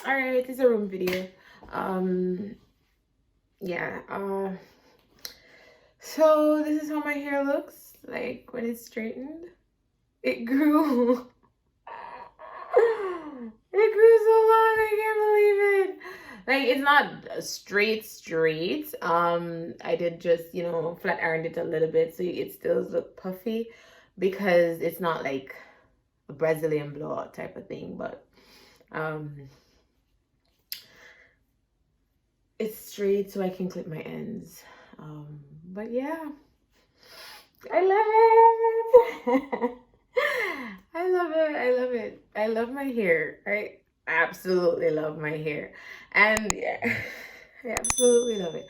All right, it's a room video. Yeah. So this is how my hair looks like when it's straightened. It grew. It grew so long. I can't believe it. Like it's not straight. I did just flat ironed it a little bit so it still look puffy because it's not like a Brazilian blowout type of thing, but it's straight so I can clip my ends. But yeah, I love it. I love it. I love it. I love my hair. I absolutely love my hair. And yeah, I absolutely love it.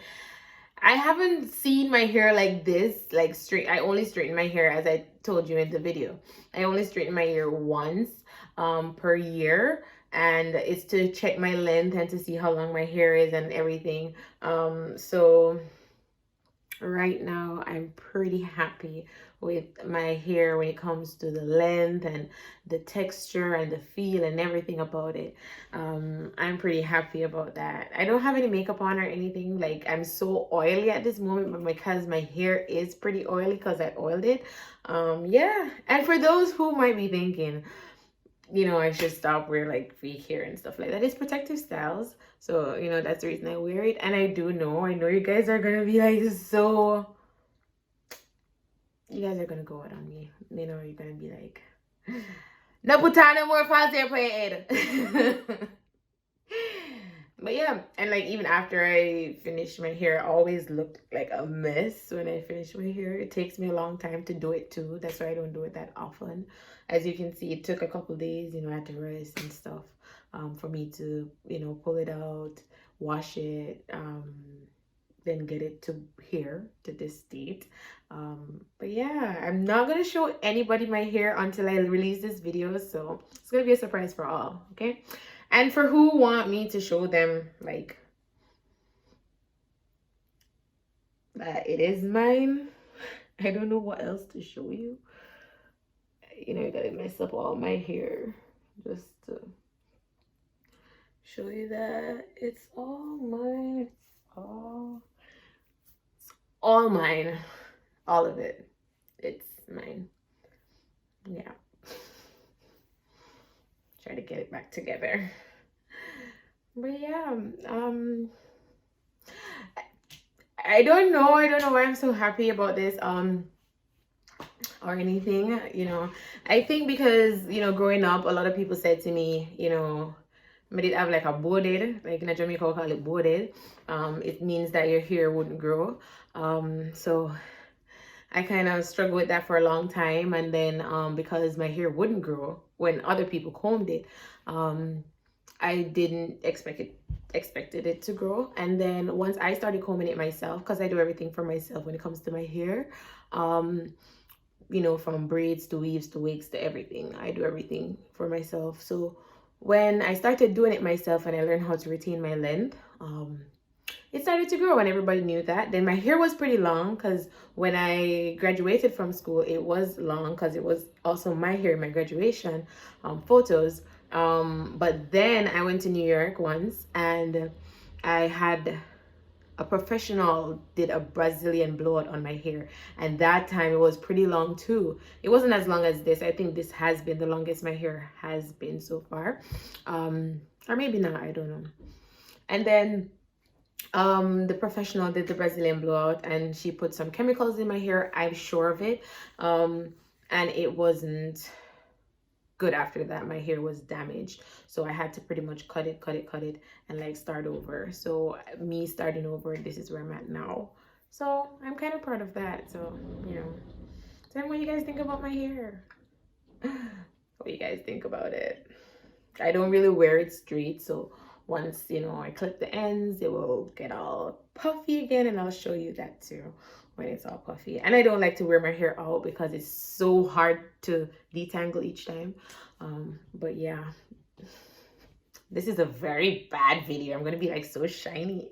I haven't seen my hair like this, like straight. I only straighten my hair, as I told you in the video. I only straighten my hair once per year, and it's to check my length and to see how long my hair is and everything. So right now I'm pretty happy with my hair when it comes to the length and the texture and the feel and everything about it. I'm pretty happy about that. I don't have any makeup on or anything. Like, I'm so oily at this moment, but because my hair is pretty oily because I oiled it. Yeah. And for those who might be thinking, I should stop wearing like fake hair and stuff like that. It's protective styles. So, that's the reason I wear it. And I know you guys are gonna be like, you guys are gonna go out on me. You're gonna be like, no put on no more false hair for your head. But yeah, and like even after I finish my hair, I always look like a mess when I finish my hair. It takes me a long time to do it too. That's why I don't do it that often. As you can see, it took a couple days, I had to rest and stuff for me to, pull it out, wash it, then get it to here to this state. But yeah, I'm not gonna show anybody my hair until I release this video, so it's gonna be a surprise for all. Okay, and for who want me to show them like that it is mine, I don't know what else to show you. You gotta mess up all my hair just to show you that it's all mine. All mine. All of it. It's mine. Yeah. Try to get it back together. But yeah, I don't know. I don't know why I'm so happy about this or anything. I think because, growing up, a lot of people said to me, I did have like a boarded, like in Jamaica we call it boarded. It means that your hair wouldn't grow. So I kind of struggled with that for a long time, and then because my hair wouldn't grow when other people combed it, I didn't expected it to grow. And then once I started combing it myself, because I do everything for myself when it comes to my hair, from braids to weaves to wigs to everything, I do everything for myself. So when I started doing it myself and I learned how to retain my length, it started to grow, and everybody knew that. Then my hair was pretty long because when I graduated from school, it was long because it was also my hair in my graduation photos. But then I went to New York once, and I had a professional did a Brazilian blowout on my hair, and that time it was pretty long too. It wasn't as long as this. I think this has been the longest my hair has been so far, or maybe not, I don't know. And then the professional did the Brazilian blowout, and she put some chemicals in my hair, I'm sure of it, and it wasn't good. After that, my hair was damaged, so I had to pretty much cut it and like start over. So me starting over, this is where I'm at now, so I'm kind of proud of that. So tell me what you guys think about my hair. What you guys think about it. I don't really wear it straight, so once I clip the ends, it will get all puffy again, and I'll show you that too when it's all puffy. And I don't like to wear my hair out because it's so hard to detangle each time. But yeah, this is a very bad video. I'm gonna be like so shiny.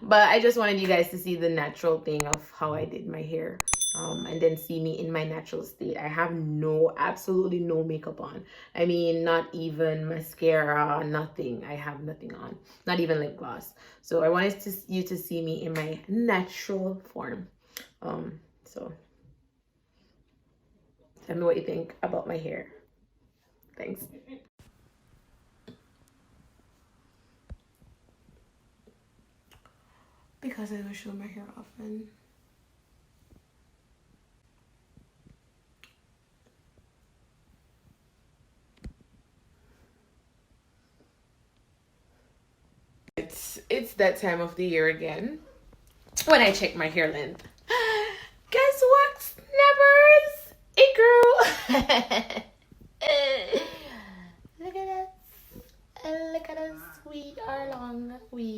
But I just wanted you guys to see the natural thing of how I did my hair and then see me in my natural state. I have absolutely no makeup on. I mean, not even mascara, nothing. I have nothing on, not even lip gloss. So I wanted you to see me in my natural form. So tell me what you think about my hair. Thanks. Because I don't show my hair often. It's that time of the year again when I check my hair length. Guess what, snappers? It grew. Look at us. Look at us. We are long. We